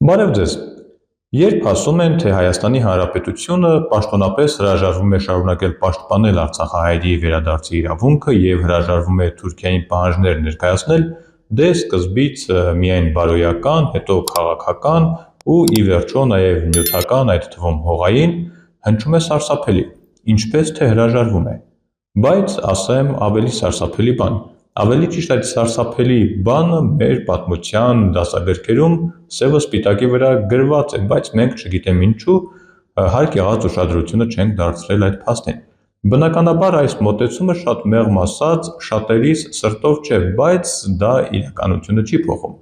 Բարև ձեզ։ Երբ ասում են, թե Հայաստանի Հանրապետությունը պաշտոնապես հրաժարվում է շարունակել պաշտպանել արցախահայերի վերադարձի իրավունքը և հրաժարվում է Թուրքիային պահանջներ ներկայացնել, դե սկզբից միայն բարոյական, հետո քաղաքական ու ի վերջո նաև նյութական, այդ թվում հողային, հնչում է սարսափելի, ինչպես թե հրաժարվում է։ Բայց ասեմ ավելի սարսափելի բան։ Ավելի ճիշտ այդ սարսափելի բանը մեր պատմության դասագրքերում սևը սպիտակի վրա գրված է, բայց մենք չգիտեմ ինչու հարկ եղած ուշադրությունը չենք դարձրել այդ փաստին։ Բնականաբար այս մոտեցումը շատ մեղմ ասած շատերիս սրտով չէ, բայց դա իրականությունը չի փոխում։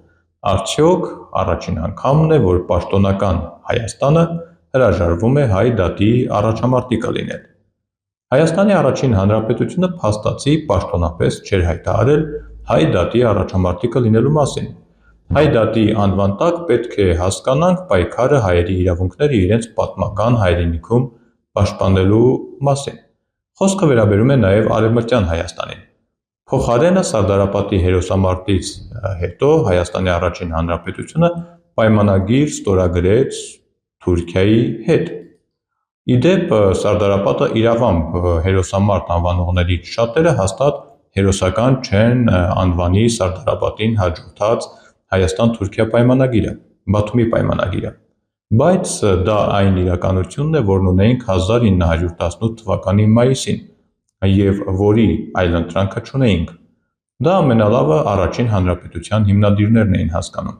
Արդյոք առաջին անգամն է, որ պաշտոնական Հայաստանը հրաժարվում է հայ դատի առաջամարտիկը լինել։ Հայաստանի առաջին հանրապետությունը փաստացի պաշտոնապես չէր հայտարարել հայ դատի առաջամարտիկը լինելու մասին։ Հայ դատի անվան տակ պետք է հասկանանք պայքարը հայերի իրավունքները իրենց պատմական հայրենիքում պաշտպանելու մասին։ Խոսքը վերաբերում է նաև Արևմտյան Հայաստանին։ Փոխարենը Սարդարապատի հերոսամարտից հետո Հայաստանի առաջին հանրապետությունը պայմանագիր ստորագրեց Թուրքիայի հետ։ Ի դեպ, Սարդարապատը իրավամբ հերոսամարտ անվանողներից շատերը հաստատ հերոսական չեն անվանի Սարդարապատին հաջորդած Հայաստան-Թուրքիա պայմանագիրը, Բաթումի պայմանագիրը, բայց դա այն իրականությունն է, որն ունեինք 1918 թվականի մայիսին և որի այլընտրանքը չունեինք։ Դա ամենալավը առաջին հանրապետության հիմնադիրներն էին հասկանում։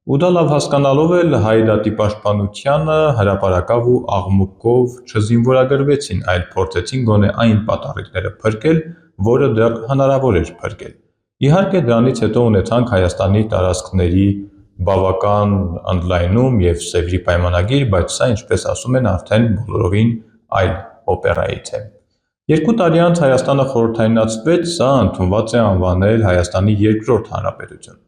Ու դա լավ հասկանալով էլ հայ դատի պաշտպանությանը հրապարակավ ու աղմուկով չզինվորագրվեցին, այլ փորձեցին գոնե այն պատառիկները փրկել, որը դեռ հնարավոր էր փրկել։ Իհարկե դրանից հետո ունեցանք Հայաստանի տարածքների բավական ընդլայնում և Սևրի պայմանագիր, բայց սա, ինչպես ասում են, արդեն բոլորովին այլ օպերայից է։ 2 տարի անց Հայաստանը խորհրդայնացվեց, սա ընդունված է անվանել Հայաստանի երկրորդ հանրապետություն։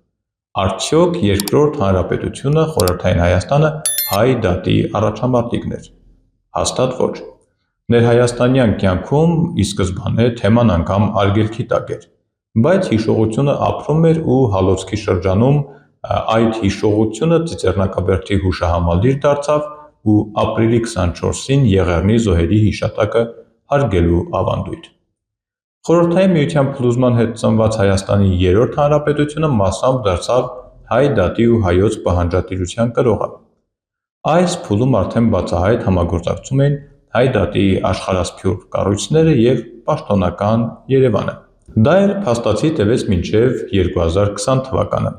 Արդյոք երկրորդ հանրապետությունը խորհրդային Հայաստանը հայ դատի առաջամարտիկն էր։ Հաստատ ոչ։ Ներհայաստանյան կյանքում ի սկզբանե թեման անգամ արգելքի տակ էր, բայց հիշողությունը ապրում էր ու Հալոցքի շրջանում այդ հիշողությունը Ծիծեռնակաբերդի հուշահամալիր դարձավ ու ապրիլի 24-ին Եղեռնի զոհերի հիշատակը հարգելու ավանդույթ։ Խորհրդային Միության փլուզման հետ ծնված Հայաստանի երրորդ հանրապետությունը մասամբ դարձավ հայ դատի ու հայոց պահանջատիրության կրողը։ Այս փուլում արդեն բացահայտ համագործակցում էին հայ դատի աշխարհասփյուռ կառույցները և պաշտոնական Երևանը։ Դա էլ փաստացի տևեց մինչև 2020 թվականը։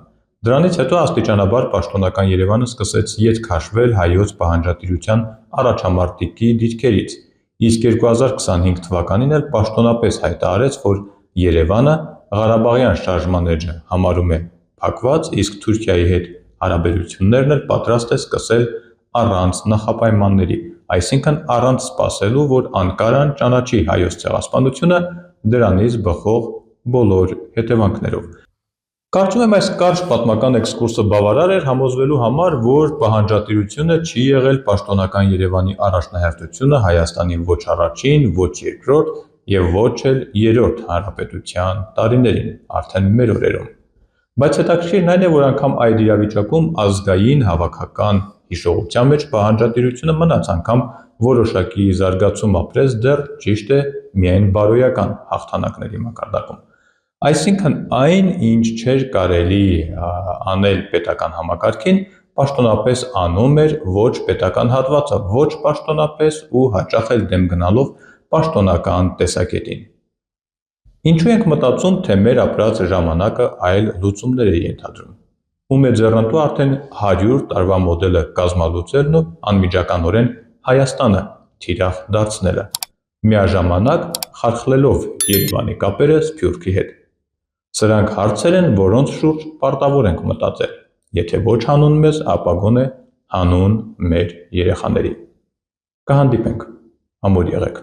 Դրանից հետո աստիճանաբար պաշտոնական Երևանը սկսեց ետ քաշվել հայոց պահանջատիրության առաջամարտիկի դիրքերից, իսկ 2025 թվականին էլ պաշտոնապես հայտարարեց, որ Երևանը Ղարաբաղյան շարժման էջը համարում է փակված, իսկ Թուրքիայի հետ հարաբերություններն էլ պատրաստ է սկսել առանց նախապայմանների, այսինքն առանց սպասելու, որ Անկարան ճանաչի հայոց ցեղասպանությունը դրանից բխող բոլոր հետևանքներով։ Կարծում եմ այս կարճ պատմական էքսկուրսը բավարար էր համոզվելու համար, որ պահանջատիրությունը չի եղել պաշտոնական Երևանի առաջնահերթությունը Հայաստանի ոչ առաջին, ոչ երկրորդ և ոչ էլ երրորդ հանրապետության տարիներին, արդեն մեր օրերում։ Բայց հետաքրքիրն այն է, որ անգամ այդ իրավիճակում ազգային հավաքական հիշողության մեջ պահանջատիրությունը մնաց, անգամ որոշակի զարգացում ապրեց, դեռ ճիշտ է, միայն բարոյական հաղթանակների մակարդակում։ Այսինքն այն, ինչ չէր կարելի անել պետական համակարգին, պաշտոնապես անում էր ոչ պետական հատվածը, ոչ պաշտոնապես ու հաճախ էլ դեմ գնալով պաշտոնական տեսակետին։ Ինչու ենք մտածում, թե մեր ապրած ժամանակը այլ լուծումներ է ենթադրում։ Ում է ձեռնտու արդեն 100 տարվա մոդելը կազմալուծելն ու անմիջականորեն Հայաստանը թիրախ դարձնելը, միաժամանակ խարխլելով Երևանի կապերը Սփյուռքի հետ։ Սրանք հարցեր են, որոնց շուրջ պարտավոր ենք մտածել, եթե ոչ հանուն մեզ, ապա գոնե հանուն մեր երեխաների։ Կհանդիպենք, ամուր եղեք։